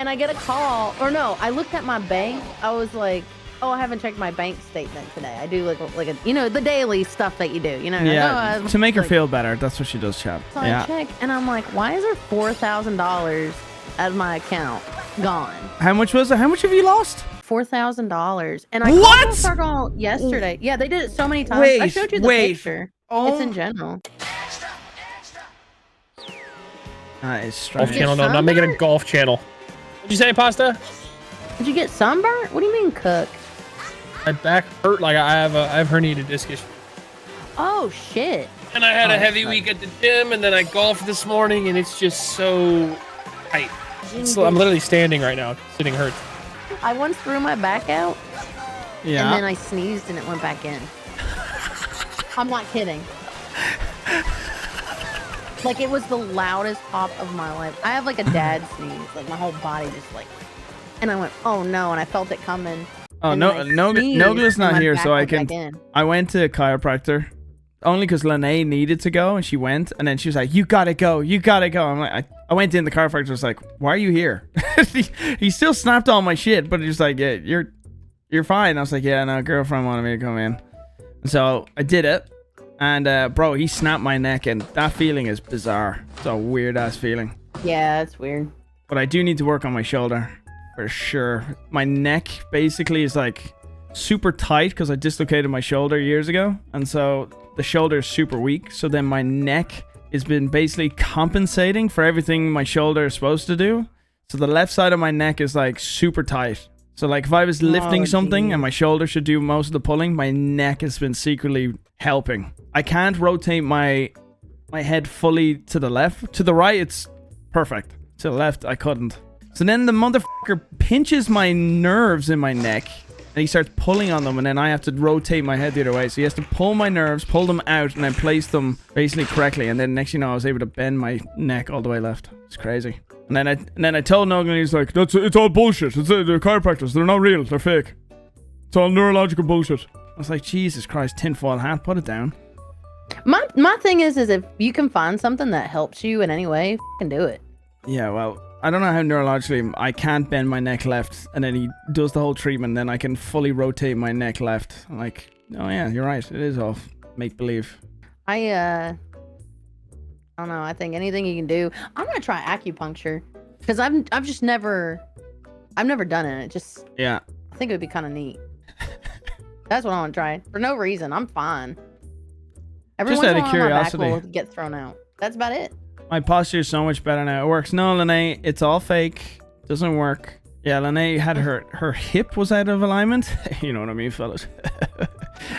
And I get a call, or no, I looked at my bank. I was like, oh, I haven't checked my bank statement today. I do like a, you know, the daily stuff that you do, you know? Yeah, like, to make her feel better. That's what she does, chap. So yeah. I check, and I'm like, why is there $4,000 out of my account gone? How much was it? How much have you lost? $4,000. And I What? called Circle yesterday. Yeah, they did it so many times. Wait, I showed you the picture. Oh. It's in general. That is Golf strange. channel. No, I'm not making a golf channel. What'd you say, Pasta? Did you get sunburnt? What do you mean cook? My back hurt. Like I have herniated disc issue. Oh, shit. And I had a heavy week at the gym, and then I golfed this morning, and it's just so tight. I'm literally standing right now. Sitting hurts. I once threw my back out, Yeah. and then I sneezed, and it went back in. I'm not kidding. Like, it was the loudest pop of my life. I have, like, a dad sneeze. Like, my whole body just, like... And I went, oh, no, and I felt it coming. Oh, Nogla's not here, so I can... I went to a chiropractor, only because Lene needed to go, and she went, and then she was like, you gotta go, you gotta go. I'm like, I went in, the chiropractor was like, why are you here? he still snapped all my shit, but he was like, yeah, you're fine. I was like, yeah, no, girlfriend wanted me to come in. So I did it. And, bro, he snapped my neck, and that feeling is bizarre. It's a weird-ass feeling. Yeah, it's weird. But I do need to work on my shoulder, for sure. My neck, basically, is, like, super tight, because I dislocated my shoulder years ago. And so, the shoulder is super weak. So then my neck has been basically compensating for everything my shoulder is supposed to do. So the left side of my neck is, like, super tight. So, like, if I was lifting something and my shoulder should do most of the pulling, my neck has been secretly helping. I can't rotate my head fully to the left. To the right, it's perfect. To the left, I couldn't. So then the motherfucker pinches my nerves in my neck, and he starts pulling on them, and then I have to rotate my head the other way. So he has to pull my nerves, pull them out, and then place them basically correctly. And then next thing you know, I was able to bend my neck all the way left. It's crazy. And then I told Nogan, he's like, it's all bullshit. They're chiropractors. They're not real. They're fake. It's all neurological bullshit. I was like, Jesus Christ, tinfoil hat, put it down. My thing is if you can find something that helps you in any way, f***ing do it. Yeah, well, I don't know how neurologically I can't bend my neck left, and then he does the whole treatment, then I can fully rotate my neck left. I'm like, oh yeah, you're right. It is all make-believe. I don't know. I think anything you can do. I'm gonna try acupuncture because I've never done it. It just Yeah. I think it would be kind of neat. That's what I want to try for no reason. I'm fine. Every Just once out in of a while, my back curiosity. will get thrown out. That's about it. My posture is so much better now. It works. No, Lene, it's all fake. Doesn't work. Yeah, Lene had her hip was out of alignment. You know what I mean, fellas.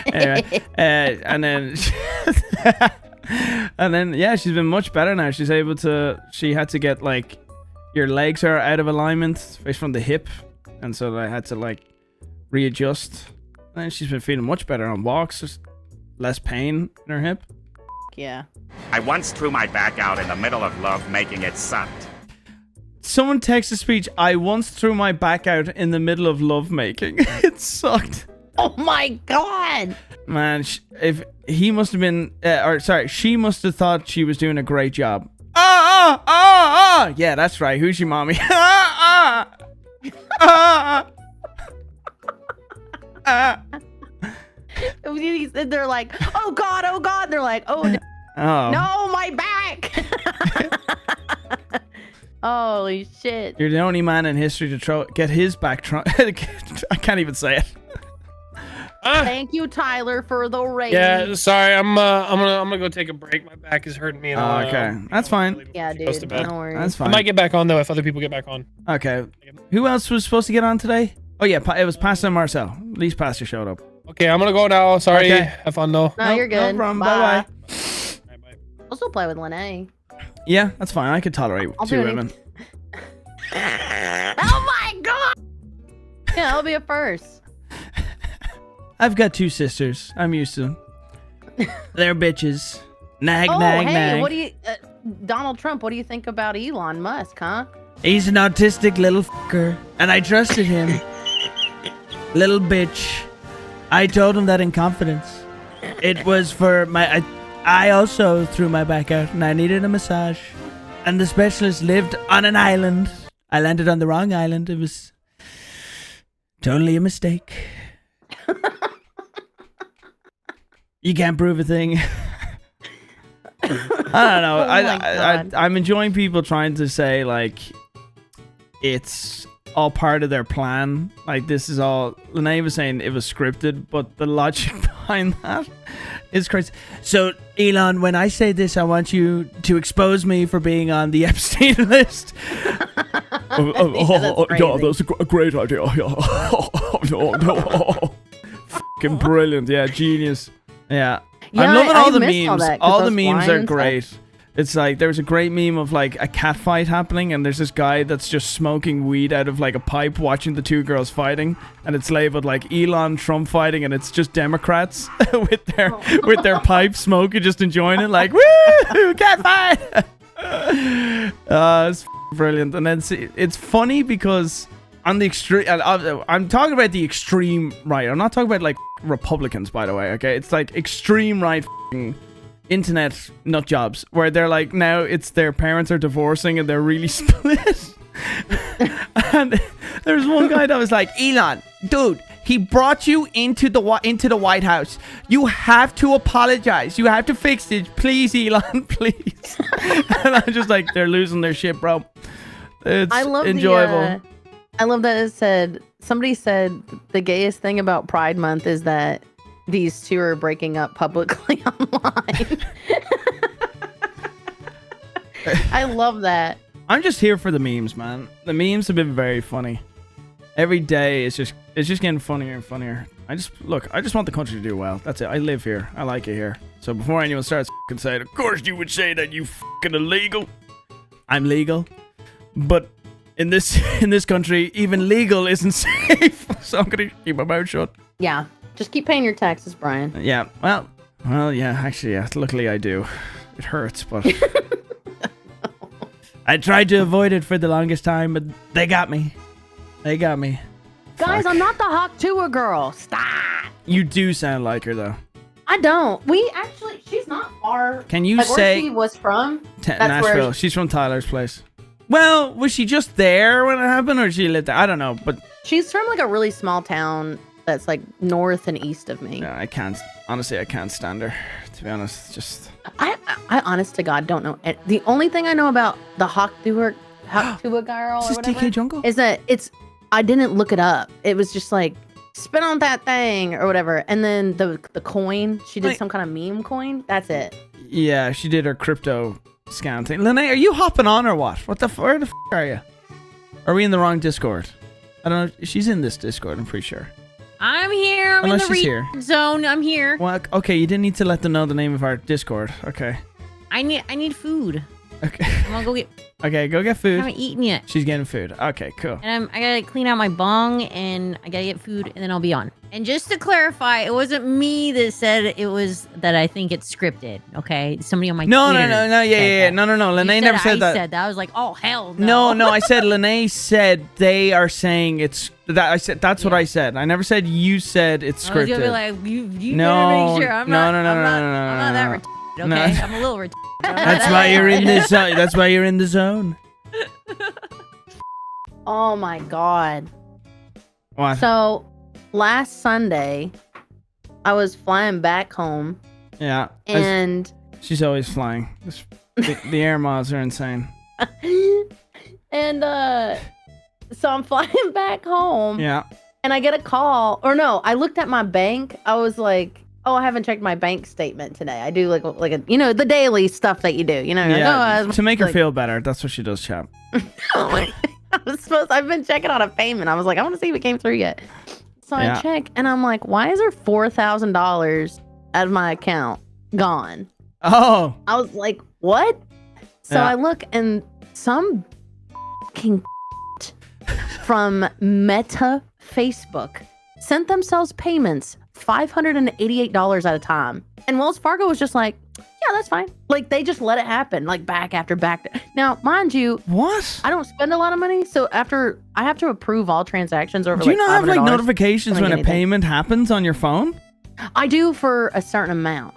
Anyway, and then and then yeah, she's been much better now. She's able to. She had to get like your legs are out of alignment based from the hip, and so I had to like readjust. And she's been feeling much better on walks. Just less pain in her hip. Yeah. I once threw my back out in the middle of love making it sucked. Someone texted speech, I once threw my back out in the middle of lovemaking. It sucked. Oh my god. Man, if he must have been, she must have thought she was doing a great job. Yeah, that's right. Who's your mommy? They're like, oh god, oh god. They're like, oh no, my back. Holy shit. You're the only man in history to get his back. I can't even say it. Thank you, Tyler, for the raise. Yeah, sorry. I'm gonna go take a break. My back is hurting me. And Okay, that's fine. Yeah, dude. Don't worry. That's I fine. might get back on though if other people get back on. Okay. Who else was supposed to get on today? Oh yeah, it was Pastor and Marcel. At least Pastor showed up. Okay, I'm gonna go now. Sorry. Okay. Have fun though. No, you're good. No problem. Bye. Bye. Bye. I'll still play with Lene. Yeah, that's fine. I could tolerate I'll two do women. Oh my god! Yeah, that'll be a first. I've got two sisters. I'm used to them. They're bitches. Nag, nag, hey, nag. what do you, Donald Trump? What do you think about Elon Musk, huh? He's an autistic little fucker, and I trusted him. Little bitch. I told him that in confidence. It was for my... I also threw my back out, and I needed a massage. And the specialist lived on an island. I landed on the wrong island. It was totally a mistake. You can't prove a thing. I don't know. I'm enjoying people trying to say like it's all part of their plan. Like this is all. Lene was saying it was scripted, but the logic behind that is crazy. So Elon, when I say this, I want you to expose me for being on the Epstein list. Yeah, that's a great idea. Fucking brilliant. Yeah, genius. Yeah. I'm loving all the memes. All the memes are great. It's like there's a great meme of like a cat fight happening, and there's this guy that's just smoking weed out of like a pipe watching the two girls fighting, and it's labeled like Elon Trump fighting, and it's just Democrats with their pipe smoking, just enjoying it, like woo, cat fight. It's brilliant. And then it's funny because on the extreme, I'm talking about the extreme right. I'm not talking about like Republicans, by the way. Okay, it's like extreme right. Internet nut jobs where they're like now it's their parents are divorcing and they're really split. And there's one guy that was like, Elon, dude, he brought you into the White House. You have to apologize. You have to fix it, please, Elon, please. And I'm just like, they're losing their shit, bro. It's enjoyable. I love that somebody said the gayest thing about Pride Month is that these two are breaking up publicly online. I love that. I'm just here for the memes, man. The memes have been very funny. Every day it's just getting funnier and funnier. I just want the country to do well. That's it. I live here. I like it here. So before anyone starts fucking saying, of course you would say that, you fucking illegal. I'm legal. But in this country, even legal isn't safe. So I'm gonna keep my mouth shut. Yeah. Just keep paying your taxes, Brian. Yeah, well, yeah, actually, yeah. Luckily, I do. It hurts, but I tried to avoid it for the longest time, but they got me. Guys, fuck. I'm not the hawk tour girl. Stop. You do sound like her, though. I don't. She's not far. Can you like say where she was from? Nashville. She's from Tyler's place. Well, was she just there when it happened, or she lived there? I don't know, but she's from like a really small town that's like north and east of me. Yeah, I can't stand her, to be honest. Just I honest to God don't know. The only thing I know about the Hawk Tuba girl or whatever TK Jungle is that I didn't look it up. It was just like spin on that thing or whatever, and then the coin, she did some kind of meme coin. That's it. Yeah, she did her crypto scam thing. Lene, are you hopping on or what? Where the f are you? Are we in the wrong Discord? I don't know. She's in this Discord, I'm pretty sure. I'm here. I'm Unless in the read zone. I'm here. Well, okay, you didn't need to let them know the name of our Discord. Okay. I need food. Okay. I'm gonna go get. Okay, go get food. I haven't eaten yet. She's getting food. Okay, cool. And I gotta clean out my bong, and I gotta get food, and then I'll be on. And just to clarify, it wasn't me that said it was that. I think it's scripted. Okay, somebody on my No. Twitter Yeah. No. Lene never said that. I said that. I was like, oh hell no. No. I said Lene said they are saying it's that. I said that's what I said. I never said you said it's scripted. I was gonna be like, you better make sure. I'm not that retarded. Okay, No. I'm a little retarded. That's why you're in this zone. That's why you're in the zone. Oh my God. What? So last Sunday, I was flying back home. Yeah. And she's always flying. The air miles are insane. And so I'm flying back home. Yeah. And I get a call. Or no, I looked at my bank. I was like, oh, I haven't checked my bank statement today. I do like a, the daily stuff that you do, Yeah, like, oh, to make her feel better. That's what she does, chap. I've been checking on a payment. I was like, I want to see if it came through yet. So I check and I'm like, why is there $4,000 out of my account gone? Oh. I was like, what? So I look and some fucking from Meta Facebook sent themselves payments $588 at a time. And Wells Fargo was just like, yeah, that's fine. Like, they just let it happen, like back after back. Now, mind you, what? I don't spend a lot of money, so after I have to approve all transactions over. Do you like not have like $500 notifications when a payment happens on your phone? I do for a certain amount.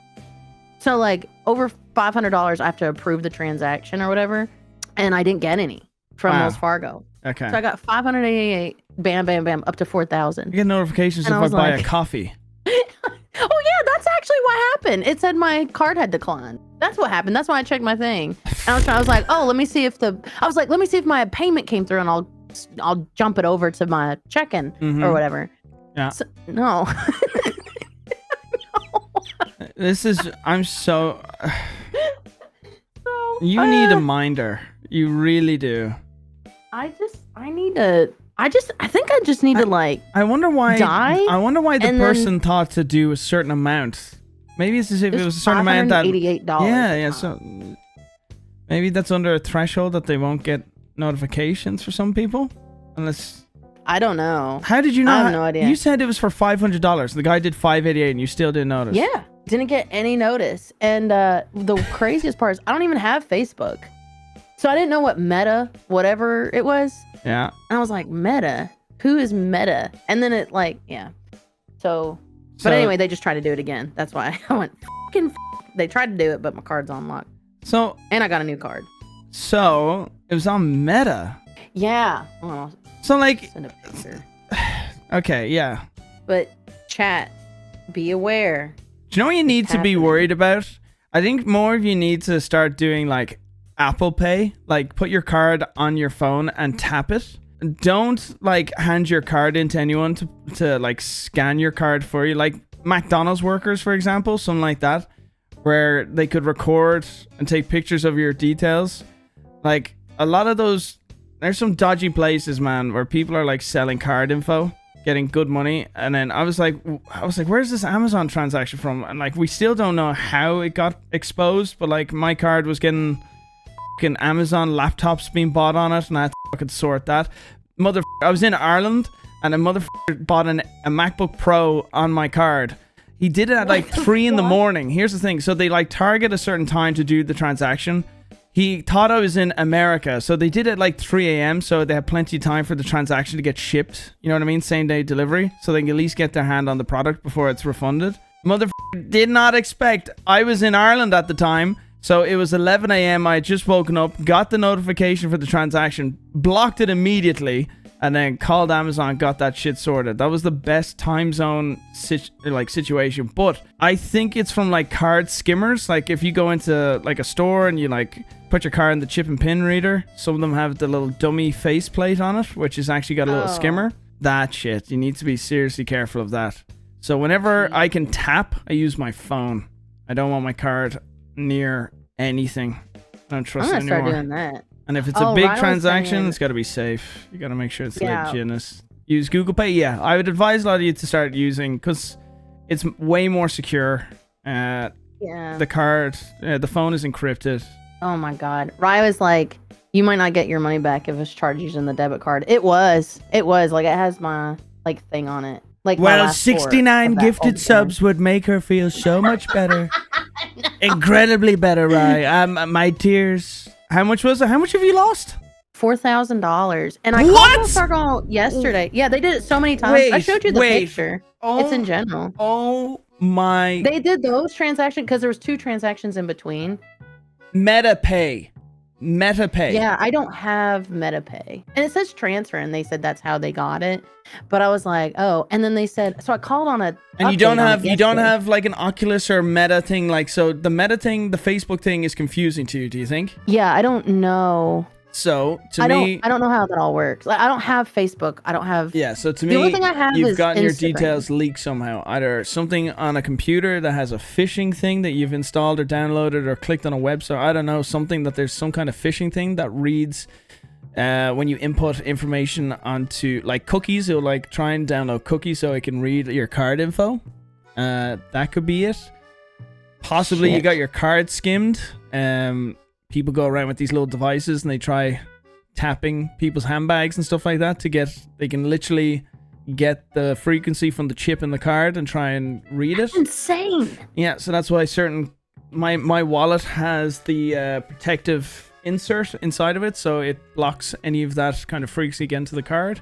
So like over $500, I have to approve the transaction or whatever, and I didn't get any. from Wow. Wells Fargo. Okay. So I got 588, bam, bam, bam, up to 4,000. You get notifications And if I I was buy a like- coffee. Oh yeah, that's actually what happened. It said my card had declined. That's what happened. That's why I checked my thing. And I was like, oh, let me see if my payment came through, and I'll jump it over to my check-in or whatever. Yeah. So, no. I'm so. So, You need a minder. You really do. I think I just need to like. I wonder why. Die? I wonder why the And then- person thought to do a certain amount. Maybe it's as if it was a certain amount that. $588. Yeah. So maybe that's under a threshold that they won't get notifications for some people, unless. I don't know. How did you know? I have no idea. You said it was for $500. The guy did $588, and you still didn't notice. Yeah, didn't get any notice. And the craziest part is I don't even have Facebook, so I didn't know what Meta, whatever it was. Yeah. And I was like, Meta? Who is Meta? And then it like, yeah. So, but anyway, they just tried to do it again. That's why I went they tried to do it, but my card's on lock. So And I got a new card. it was on Meta. Yeah. Well, So like, send a picture. okay, yeah. But chat, be aware. Do you know what you need to be happening. worried about? I think more of you need to start doing like Apple Pay, like put your card on your phone and tap it. Don't like hand your card in to anyone to like scan your card for you. Like McDonald's workers, for example, something like that, where they could record and take pictures of your details. Like a lot of those, there's some dodgy places, man, where people are like selling card info, getting good money. And then I was like, where's this Amazon transaction from? And like, we still don't know how it got exposed, but like my card was getting fucking Amazon laptops being bought on it, and I had to fucking sort that. I was in Ireland, and a motherfucker bought a MacBook Pro on my card. He did it at like 3 in the morning. Here's the thing. So they like target a certain time to do the transaction. He thought I was in America, so they did it like 3 a.m. so they had plenty of time for the transaction to get shipped. You know what I mean? Same day delivery, so they can at least get their hand on the product before it's refunded. Motherfucker did not expect I was in Ireland at the time, so it was 11 a.m. I had just woken up, got the notification for the transaction, blocked it immediately, and then called Amazon, got that shit sorted. That was the best time zone situation. But I think it's from like card skimmers. Like if you go into like a store and you like put your card in the chip and pin reader, some of them have the little dummy faceplate on it, which has actually got a little skimmer. That shit, you need to be seriously careful of that. So whenever I can tap, I use my phone. I don't want my card near anything. I don't trust I'm it gonna start anymore. doing that. And if it's a Oh, big Ryan was transaction, saying- it's got to be safe. You got to make sure it's Yeah. legit. Use Google Pay. Yeah, I would advise a lot of you to start using, because it's way more secure. Yeah. The card, the phone is encrypted. Oh my God. Rye was like, you might not get your money back if it's charged using the debit card. It was like, it has my like thing on it. Like my Well, last four 69 of that gifted old subs would make her feel so much better. Incredibly better, Rye. My tears. How much was it? How much have you lost? $4,000. And I What? called Wells Fargo yesterday. Yeah, they did it so many times. I showed you the picture. It's in general. Oh my. They did those transactions because there was 2 transactions in between. MetaPay. Yeah, I don't have MetaPay. And it says transfer, and they said that's how they got it. But I was like, oh, and then they said, so I called on a And you don't yesterday. have like an Oculus or Meta thing, like, so the Meta thing, the Facebook thing is confusing to you, do you think? Yeah, I don't know. So I me, don't know how that all works. Like, I don't have Facebook. I don't have. yeah, so to The only me, thing I have you've is gotten your Instagram. details leaked somehow. Either something on a computer that has a phishing thing that you've installed or downloaded or clicked on a website. I don't know, something that there's some kind of phishing thing that reads when you input information onto like cookies. It'll like try and download cookies so it can read your card info. That could be it. Possibly you Shit. got your card skimmed. People go around with these little devices and they try tapping people's handbags and stuff like that they can literally get the frequency from the chip in the card and try and read it. Insane. Yeah, so that's why my wallet has the protective insert inside of it, so it blocks any of that kind of frequency getting to the card.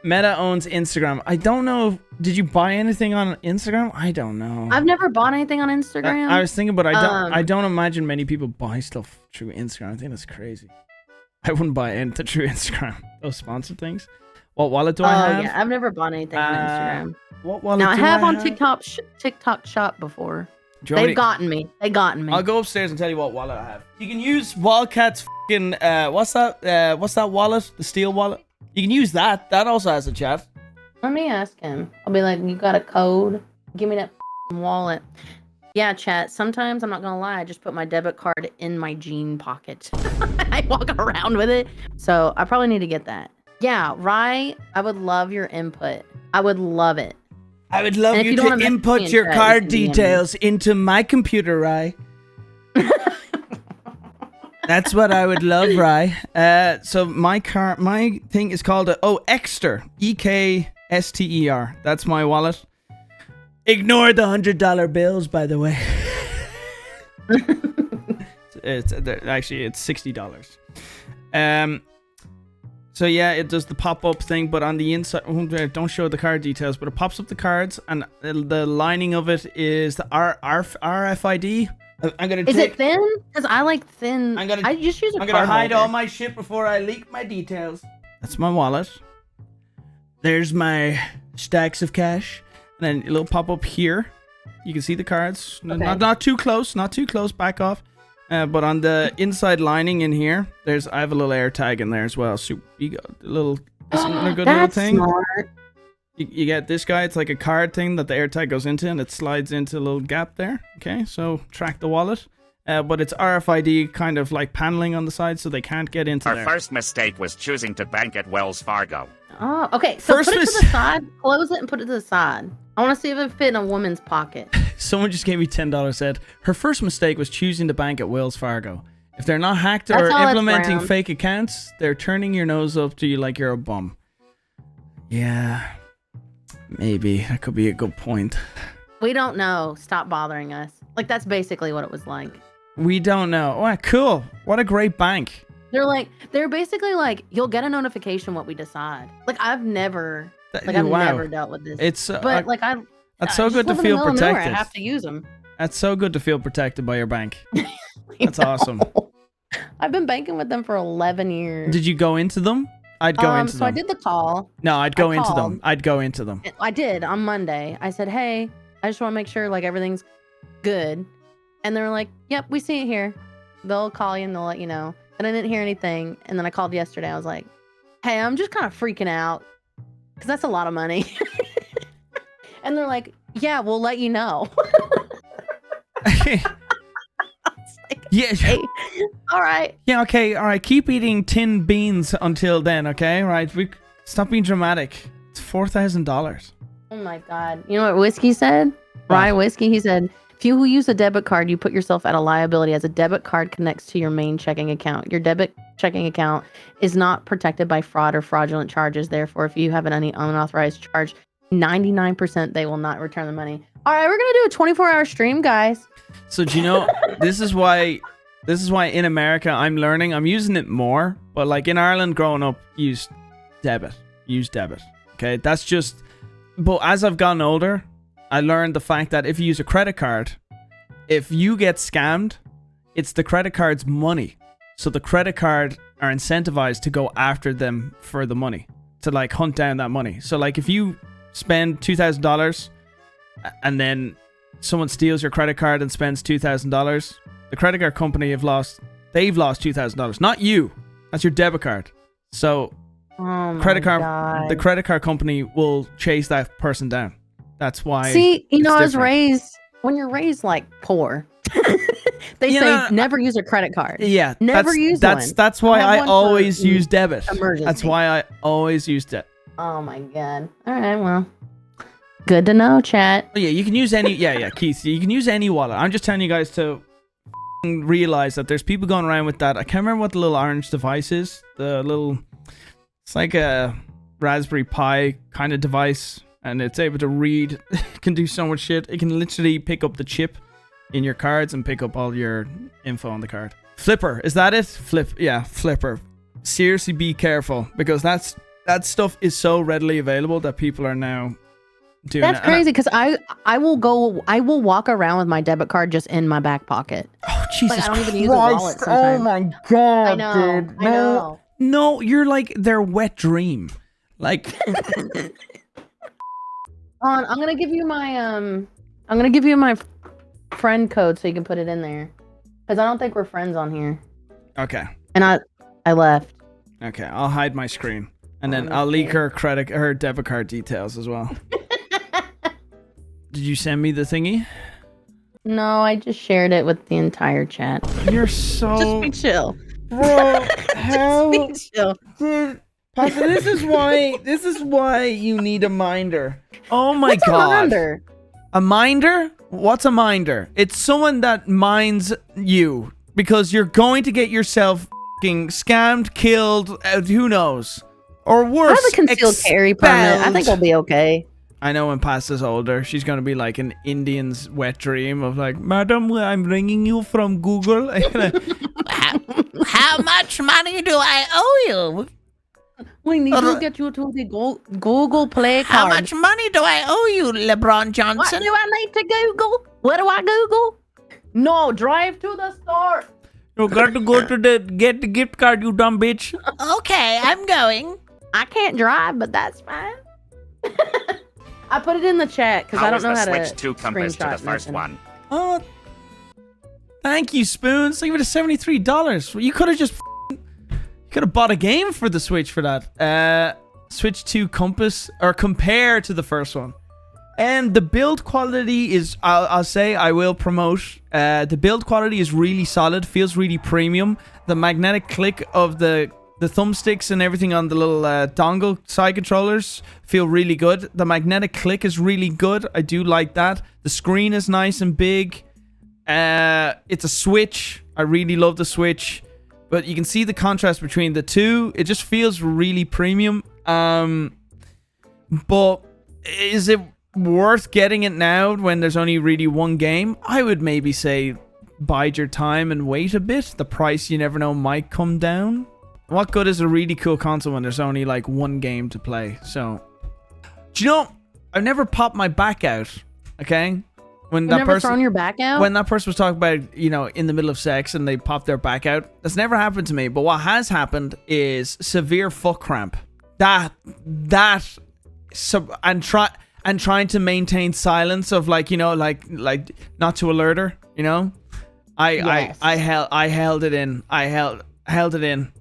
Meta owns Instagram. I don't know. Did you buy anything on Instagram? I don't know. I've never bought anything on Instagram. I was thinking, but I don't imagine many people buy stuff through Instagram. I think that's crazy. I wouldn't buy anything through Instagram. Those sponsored things. What wallet do I have? Yeah, I've never bought anything on Instagram. What wallet Now I do have on have? TikTok Shop before. Do you want me They've to- gotten me. They gotten me. I'll go upstairs and tell you what wallet I have. You can use Wildcat's fucking what's that wallet? The steel wallet. You can use that. That also has a chat. Let me ask him. I'll be like, you got a code? Give me that wallet. Yeah, chat. Sometimes I'm not gonna lie, I just put my debit card in my jean pocket. I walk around with it. So I probably need to get that. Yeah, Rye, I would love your input. I would love it. I would love And if you you don't to wanna message me input in your chat, card you can DM me. details into my computer, Rye. That's what I would love, Rye. So my thing is called Extra, EKSTER. That's my wallet. Ignore the $100 bills, by the way. it's $60. So yeah, it does the pop-up thing, but on the inside, don't show the card details, but it pops up the cards, and the lining of it is the RFID. I'm gonna. Is it thin? Because I like thin. I'm gonna- I just use a I'm card gonna hide holder. all my shit before I leak my details. That's my wallet. There's my stacks of cash, and then it'll pop up here. You can see the cards. Okay. Not too close. Not too close. Back off. But on the inside lining in here, I have a little air tag in there as well. So you got a little. This another good little That's thing. smart. You get this guy. It's like a card thing that the air tag goes into, and it slides into a little gap there. Okay, so track the wallet. But it's RFID kind of like paneling on the side, so they can't get into Our there. first mistake was choosing to bank at Wells Fargo. Oh, okay. So First put it was- to the side. Close it and put it to the side. I want to see if it fit in a woman's pocket. Someone just gave me $10. Said her first mistake was choosing to bank at Wells Fargo. If they're not hacked That's or all that's implementing brown. fake accounts, they're turning your nose up to you like you're a bum. Yeah, maybe that could be a good point. We don't know. Stop bothering us. Like that's basically what it was like. We don't know. Oh, cool. What a great bank. They're basically like, you'll get a notification what we decide. Like I've never Wow. never dealt with this. It's but like I. that's I so just good to live in the feel middle of nowhere. protected. I have to use them. That's so good to feel protected by your bank. That's awesome. I've been banking with them for 11 years. Did you go into them? I'd go into so them. I did the call. No, I'd go I into them. called. I'd go into them. I did on Monday. I said, hey, I just want to make sure like everything's good. And they were like, yep, we see it here. They'll call you and they'll let you know. And I didn't hear anything. And then I called yesterday. I was like, hey, I'm just kind of freaking out because that's a lot of money. And they're like, yeah, we'll let you know. Yeah. Hey, all right. Yeah, okay, all right. Keep eating tin beans until then, okay? Right? Stop being dramatic. It's $4,000. Oh my God. You know what Whiskey said? Rye Whiskey, he said, if you use a debit card, you put yourself at a liability as a debit card connects to your main checking account. Your debit checking account is not protected by fraud or fraudulent charges. Therefore, if you have any unauthorized charge, 99% they will not return the money. All right, we're going to do a 24-hour stream, guys. So do you know this is why in America I'm learning. I'm using it more, but like in Ireland growing up, use debit. Okay? That's just but as I've gotten older, I learned the fact that if you use a credit card, if you get scammed, it's the credit card's money. So the credit card are incentivized to go after them for the money, to like hunt down that money. So like if you spend $2,000 and then someone steals your credit card and spends $2,000, the credit card company they've lost $2,000, not you. That's your debit card. So Oh my the credit card company will chase that person down. That's why. See, you know, it's I was different. raised, when you're raised like poor, they You say know, never use a credit card. Yeah, Never use one. That's why I I have one for always use debit. emergency. That's why I always use debit. Oh my God. All right, well, good to know, chat. Oh, yeah, you can use any. Yeah, Keith, you can use any wallet. I'm just telling you guys to realize that there's people going around with that. I can't remember what the little orange device is. It's like a Raspberry Pi kind of device, and it's able to read. It can do so much shit. It can literally pick up the chip in your cards and pick up all your info on the card. Flipper, is that it? Flipper. Seriously, be careful because that stuff is so readily available that people are now doing That's it. crazy because I will walk around with my debit card just in my back pocket. Oh, Jesus Like, I don't even Christ. use a wallet Oh sometimes. my god, I know. dude. I know. No, you're like their wet dream. Like, I'm gonna give you my friend code so you can put it in there. Because I don't think we're friends on here. okay. And I left. Okay, I'll hide my screen. And then Let me I'll leak see. her debit card details as well. Did you send me the thingy? No, I just shared it with the entire chat. You're so... Just be chill. Bro, how... Just be chill. Dude, Pasta, this is why you need a minder. Oh my What's god. a minder? A minder? What's a minder? It's someone that minds you because you're going to get yourself f***ing scammed, killed, who knows? Or I worse, have a concealed carry permit. I think expelled. we'll be okay. I know when Pasta's older, she's going to be like an Indian's wet dream of like, Madam, I'm ringing you from Google. How much money do I owe you? We need to get you to the Google Play card. How much money do I owe you, LeBron What Johnson? do I need to Google? What do I Google? No, drive to the store. You got to go to get the gift card, you dumb bitch. Okay, I'm going. I can't drive, but that's fine. I put it in the chat because I don't know how to Switch 2 compass to the screenshot first nothing. one? Oh, thank you, Spoons. Leave it at $73. You could have just bought a game for the Switch for that. Switch 2 compass or compare to the first one. And the build quality is, I'll say, I will promote. The build quality is really solid, feels really premium. The magnetic click of the thumbsticks and everything on the little dongle side controllers feel really good. The magnetic click is really good. I do like that. The screen is nice and big. It's a Switch. I really love the Switch. But you can see the contrast between the two. It just feels really premium. But is it worth getting it now when there's only really one game? I would maybe say bide your time and wait a bit. The price, you never know, might come down. What good is a really cool console when there's only like one game to play? So, do you know, I've never popped my back out, okay? When You've that never person thrown your back out? when that person was talking about, you know, in the middle of sex and they popped their back out, that's never happened to me. But what has happened is severe foot cramp. And trying to maintain silence of like, you know, like not to alert her, you know. Yes. I held it in. I held it in.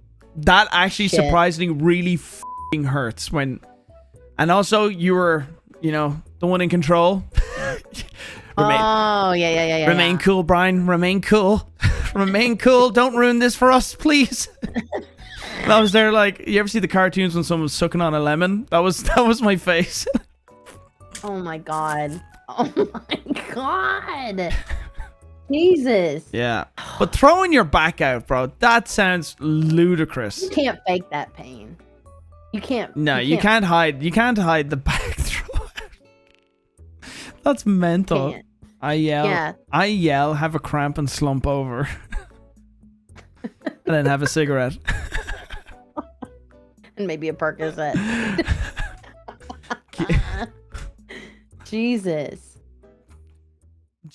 That actually Shit. surprisingly really f***ing hurts when. And also you were, you know, the one in control. Remain cool, Brian. Remain cool. Remain cool. Don't ruin this for us, please. And I was there like, you ever see the cartoons when someone's sucking on a lemon? That was my face. Oh my god. Oh my god. Jesus. Yeah. But throwing your back out, bro, that sounds ludicrous. You can't fake that pain. You can't. No, you can't hide the back throw. That's mental. Can't. I yell, have a cramp and slump over. And then have a cigarette. And maybe a Percocet. Jesus.